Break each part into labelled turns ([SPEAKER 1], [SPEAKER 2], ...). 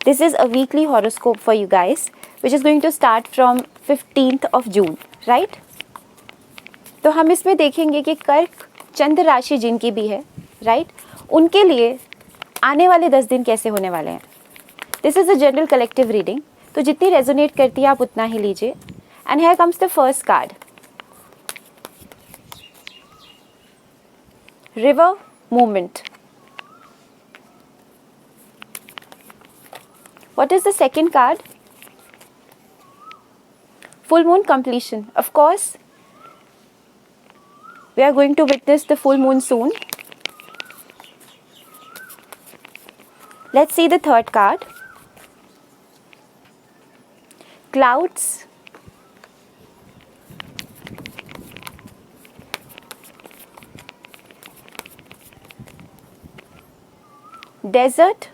[SPEAKER 1] This is a weekly horoscope for you guys, which is going to start from 15th of June, right? तो हम इसमें देखेंगे कि कर्क चंद्र राशि जिनकी भी है, राइट, उनके लिए आने वाले 10 दिन कैसे होने वाले हैं. This is a general collective reading, तो जितनी रेजोनेट करती है आप उतना ही लीजिए. And here comes the first card, river movement. What is the second card? Full moon completion. Of course, we are going to witness the full moon soon. Let's see the third card. Clouds. Desert.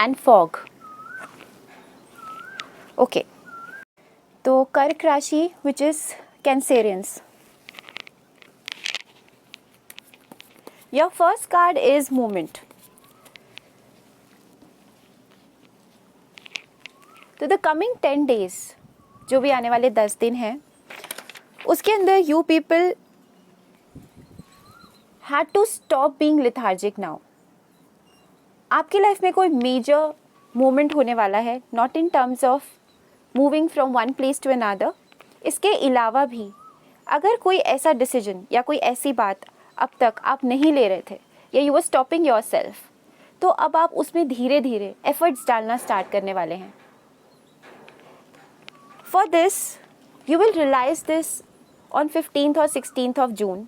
[SPEAKER 1] And fog. Okay. तो कर्क राशि which is Cancerians. Your first card is movement. तो the coming 10 days, जो भी आने वाले 10 दिन हैं, उसके अंदर you people had to stop being lethargic now. आपकी लाइफ में कोई मेजर मोमेंट होने वाला है, not in terms of moving from one place to another. इसके अलावा भी अगर कोई ऐसा डिसीजन या कोई ऐसी बात अब तक आप नहीं ले रहे थे या you were stopping your self, तो अब आप उसमें धीरे धीरे एफर्ट्स डालना स्टार्ट करने वाले हैं. For this you will realise this on 15th और 16th ऑफ जून.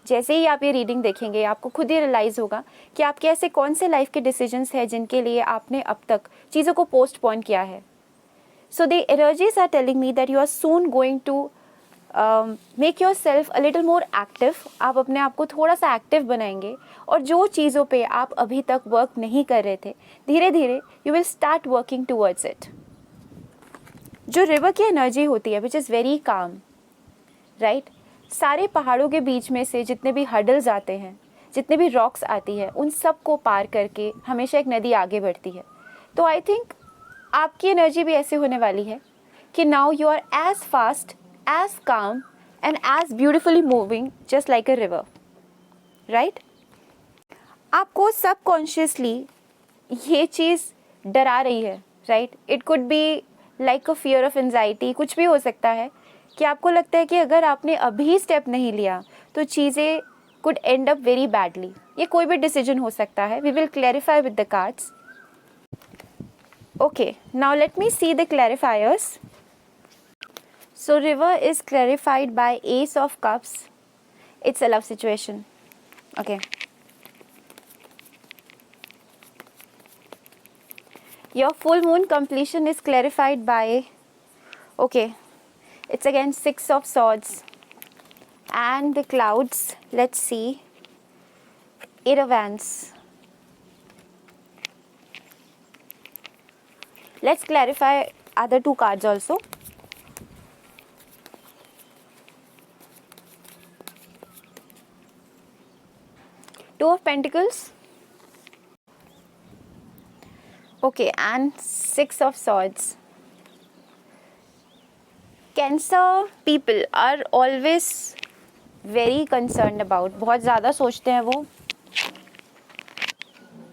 [SPEAKER 1] जैसे ही आप ये रीडिंग देखेंगे आपको खुद ही रियलाइज़ होगा कि आपके ऐसे कौन से लाइफ के डिसीजंस हैं जिनके लिए आपने अब तक चीज़ों को पोस्टपोन किया है. So the energies are telling me that you are soon going to make yourself a little more active. आप अपने आप को थोड़ा सा एक्टिव बनाएंगे और जो चीज़ों पे आप अभी तक वर्क नहीं कर रहे थे, धीरे धीरे you will start working towards it. जो रिवर की एनर्जी होती है which is very calm, right, सारे पहाड़ों के बीच में से जितने भी हडल्स आते हैं, जितने भी रॉक्स आती है, उन सब को पार करके हमेशा एक नदी आगे बढ़ती है. तो आई थिंक आपकी एनर्जी भी ऐसे होने वाली है कि now you are as fast, as calm and as beautifully moving just like a river, right. आपको सबकॉन्शियसली ये चीज़ डरा रही है, right. It could be like a fear of anxiety, कुछ भी हो सकता है कि आपको लगता है कि अगर आपने अभी स्टेप नहीं लिया तो चीज़ें could end up very badly. ये कोई भी डिसीजन हो सकता है. We will clarify with the cards. Okay, now let me see the clarifiers. So river is clarified by ace of cups. It's a love situation. Okay, your full moon completion is clarified by, okay, it's again 6 of swords and the clouds. Let's see, 8 of wands. Let's clarify other two cards also. Two of pentacles, okay, and 6 of swords. Cancer people are always very concerned about, बहुत ज़्यादा सोचते हैं वो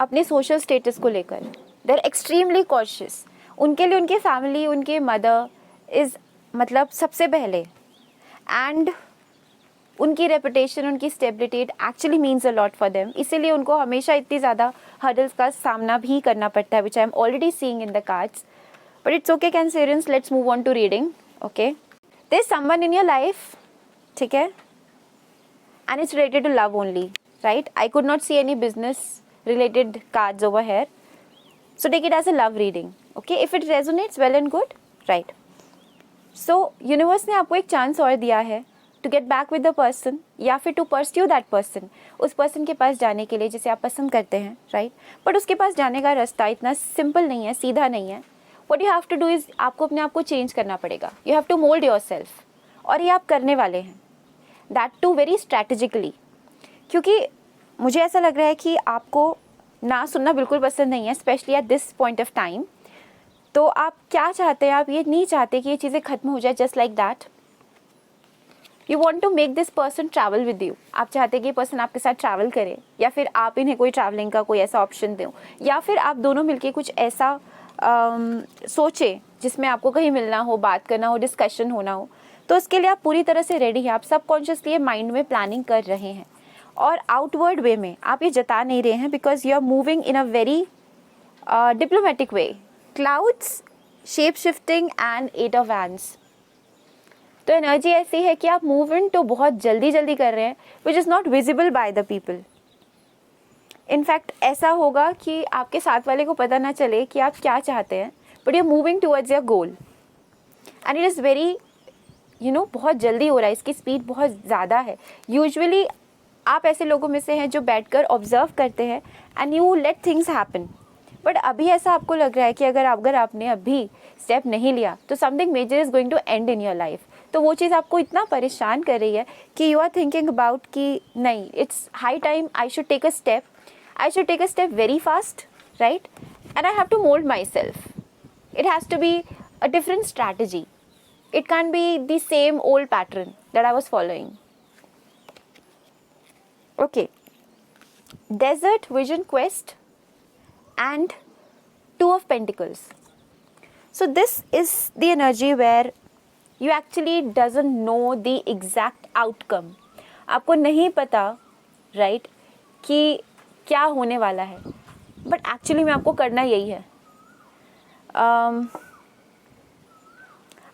[SPEAKER 1] अपने social status को लेकर. They are extremely cautious. उनके लिए उनके फैमिली, उनके मदर इज़ मतलब सबसे पहले, एंड उनकी रेपुटेशन, उनकी stability, it actually means a lot for them. इसीलिए उनको हमेशा इतनी ज़्यादा हर्डल्स का सामना भी करना पड़ता है, which I am already seeing in the cards. But it's okay Cancerians, let's move on to reading. Okay, there is someone in your life, ठीक है, and it's related to love only, right. I could not see any business related cards over here, so take it as a love reading. Okay, if it resonates, well and good, right. So universe ने आपको एक chance और दिया है to get back with the person, या फिर to pursue that person, उस person के पास जाने के लिए जिसे आप पसंद करते हैं, right. बट उसके पास जाने का रास्ता इतना सिंपल नहीं है, सीधा नहीं है. What you have to do is आपको अपने आप को चेंज करना पड़ेगा. You have to mold yourself. और ये आप करने वाले हैं, दैट टू वेरी स्ट्रैटेजिकली। क्योंकि मुझे ऐसा लग रहा है कि आपको ना सुनना बिल्कुल पसंद नहीं है, specially at this point of time. तो आप क्या चाहते हैं, आप ये नहीं चाहते कि ये चीज़ें ख़त्म हो जाए just like that. You want to make this person travel with you, आप चाहते हैं कि ये पर्सन आपके साथ ट्रैवल करे, या फिर आप इन्हें कोई ट्रैवलिंग का कोई ऐसा ऑप्शन दें, या फिर आप दोनों मिलके कुछ ऐसा सोचें जिसमें आपको कहीं मिलना हो, बात करना हो, डिस्कशन होना हो। तो उसके लिए आप पूरी तरह से रेडी हैं, आप सबकॉन्शियसली माइंड में प्लानिंग कर रहे हैं, और आउटवर्ड वे में आप ये जता नहीं रहे हैं, because you are moving in a very diplomatic way. Clouds, shape shifting and 8 of wands. तो एनर्जी ऐसी है कि आप मूवमेंट तो बहुत जल्दी जल्दी कर रहे हैं, विच is not visible by the people. In fact ऐसा होगा कि आपके साथ वाले को पता ना चले कि आप क्या चाहते हैं, but you are moving towards your goal, and it is very बहुत जल्दी हो रहा है, इसकी स्पीड बहुत ज़्यादा है। यूजुअली आप ऐसे लोगों में से हैं जो बैठकर ऑब्जर्व करते हैं and you let things happen, but अभी ऐसा आपको लग रहा है कि अगर आपने अभी स्टेप नहीं लिया तो something major is going to end in your life. तो वो चीज़ आपको इतना परेशान कर रही है कि यू आर थिंकिंग अबाउट कि नहीं, it's high time I should take a step very fast, right, and I have to mould myself. It has to be a different strategy, it can't be the same old pattern that I was following. Okay, desert, vision, quest, and 2 of Pentacles. So this is the energy where you actually doesn't know the exact outcome. आपको नहीं पता, right, कि क्या होने वाला है, but actually में आपको करना यही है।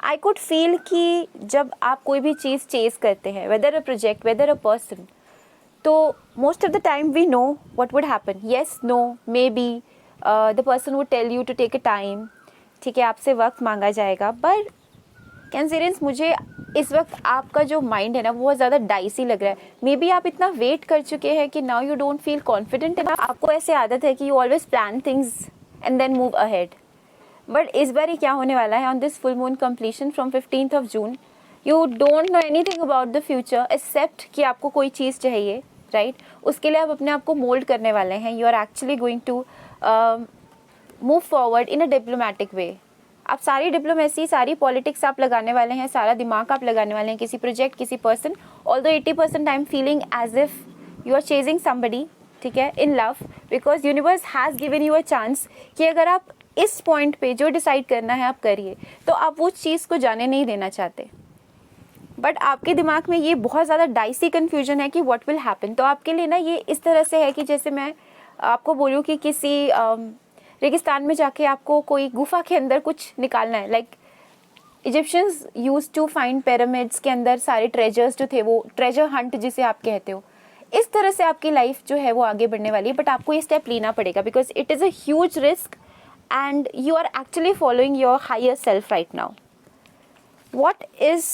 [SPEAKER 1] आई कुड फील कि जब आप कोई भी चीज़ चेस करते हैं, whether a project, whether a person, तो most of the time we know what would happen. Yes, no, maybe the person would tell you to take a time, ठीक है, आपसे वक्त मांगा जाएगा। बट कैंसरियंस, मुझे इस वक्त आपका जो माइंड है ना वो बहुत ज़्यादा डाइसी लग रहा है। मे बी आप इतना वेट कर चुके हैं कि now you don't feel confident enough. आपको ऐसे आदत है कि you always plan things and then move ahead. But इस बार ही क्या होने वाला है, on this full moon completion from 15th of June, you don't know anything about the future except कि आपको कोई चीज़ चाहिए, राइट, उसके लिए आप अपने आप को मोल्ड करने वाले हैं। You are actually going to move forward in a diplomatic way. आप सारी डिप्लोमेसी, सारी पॉलिटिक्स आप लगाने वाले हैं, सारा दिमाग आप लगाने वाले हैं किसी प्रोजेक्ट, किसी person. Although 80% I am feeling as if you are chasing somebody, ठीक है, in love, because universe has given you a chance कि अगर आप इस पॉइंट पे जो डिसाइड करना है आप करिए, तो आप वो चीज़ को जाने नहीं देना चाहते। बट आपके दिमाग में ये बहुत ज़्यादा डाइसी कन्फ्यूजन है कि व्हाट विल हैपन। तो आपके लिए ना ये इस तरह से है कि जैसे मैं आपको बोलूँ कि किसी रेगिस्तान में जाके आपको कोई गुफा के अंदर कुछ निकालना है। Like Egyptians used to find pyramids के अंदर सारे ट्रेजर्स जो थे, वो ट्रेजर हंट जिसे आप कहते हो, इस तरह से आपकी लाइफ जो है वो आगे बढ़ने वाली है। बट आपको ये स्टेप लेना पड़ेगा because it is a huge risk and you are actually following your higher self right now. What is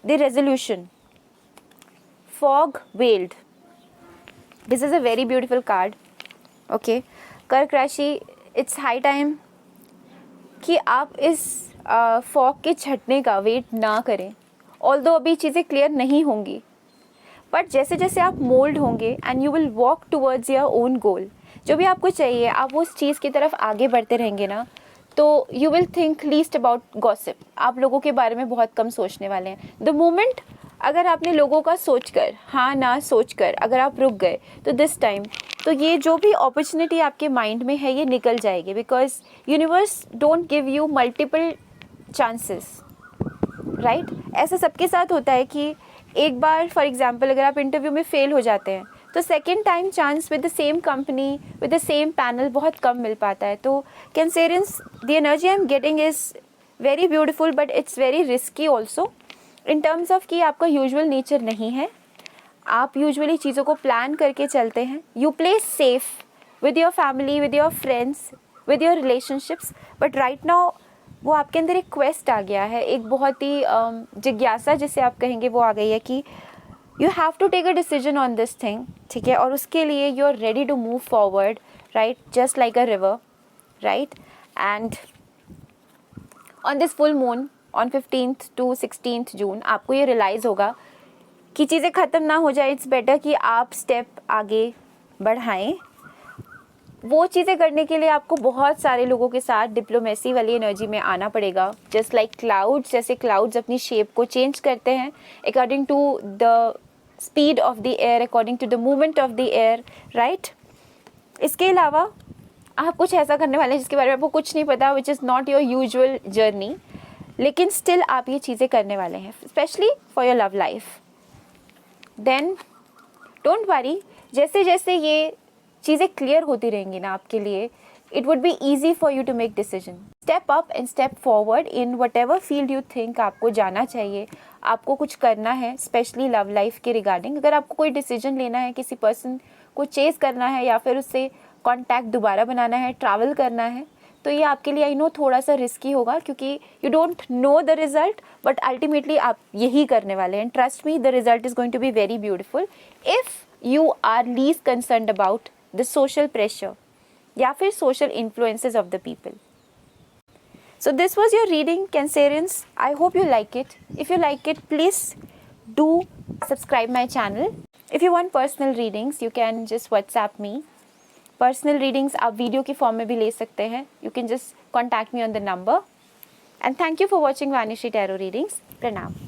[SPEAKER 1] the resolution? Fog veiled. This is a very beautiful card. Okay, कर्क राशि, it's high time कि आप इस fog के छटने का wait ना करें। Although अभी चीज़ें क्लियर नहीं होंगी, बट जैसे जैसे आप मोल्ड होंगे and you will walk towards your own goal, जो भी आपको चाहिए आप उस चीज़ की तरफ आगे बढ़ते रहेंगे ना, तो you will think least about gossip. आप लोगों के बारे में बहुत कम सोचने वाले हैं। द मोमेंट अगर आपने लोगों का सोचकर, हाँ ना सोचकर अगर आप रुक गए, तो दिस टाइम तो ये जो भी अपॉर्चुनिटी आपके माइंड में है ये निकल जाएगी, because universe don't give you multiple chances, right. ऐसा सबके साथ होता है कि एक बार फॉर एग्जाम्पल अगर आप इंटरव्यू में फेल हो जाते हैं तो second time chance with the same company, with the same panel बहुत कम मिल पाता है। तो Cancerians, the energy I am getting is very beautiful, but it's very risky also in terms of कि आपका यूजुअल नेचर नहीं है। आप यूजुअली चीज़ों को प्लान करके चलते हैं। You play safe with your family, with your friends, with your relationships, but right now वो आपके अंदर एक क्वेस्ट आ गया है, एक बहुत ही जिज्ञासा जिसे आप कहेंगे वो आ गई है कि you have to take a decision on this thing, ठीक है, और उसके लिए you are ready to move forward, right, just like a river, right. And on this full moon on 15th to 16th June आपको ये realise होगा कि चीज़ें ख़त्म ना हो जाए, इट्स बेटर कि आप स्टेप आगे बढ़ाएं। वो चीज़ें करने के लिए आपको बहुत सारे लोगों के साथ डिप्लोमेसी वाली एनर्जी में आना पड़ेगा। जस्ट लाइक क्लाउड्स, जैसे क्लाउड्स अपनी शेप को चेंज करते हैं according to the speed of the air, according to the movement of the air, right. इसके अलावा आप कुछ ऐसा करने वाले हैं जिसके बारे में आपको कुछ नहीं पता, which is not your usual journey, लेकिन स्टिल आप ये चीज़ें करने वाले हैं, specially for your love life. Then don't worry, जैसे जैसे ये चीज़ें क्लियर होती रहेंगी ना आपके लिए, it would be easy for you to make decision. Step up and step forward in whatever field you think आपको जाना चाहिए, आपको कुछ करना है, स्पेशली लव लाइफ के रिगार्डिंग। अगर आपको कोई डिसीजन लेना है, किसी पर्सन को चेस करना है या फिर उससे कॉन्टैक्ट दोबारा बनाना है, ट्रैवल करना है, तो ये आपके लिए आई नो थोड़ा सा रिस्की होगा, क्योंकि you don't know the result, but ultimately आप यही करने वाले हैं। Trust me, the result is going to be very beautiful if you are least concerned about the social pressure या फिर social influences of the people. So this was your reading, Cancerians. I hope you like it. If you like it, please do subscribe my channel. If you want personal readings, you can just WhatsApp me. Personal readings आप video की form में भी ले सकते हैं. You can just contact me on the number. And thank you for watching Vanishri Tarot Readings. Pranam.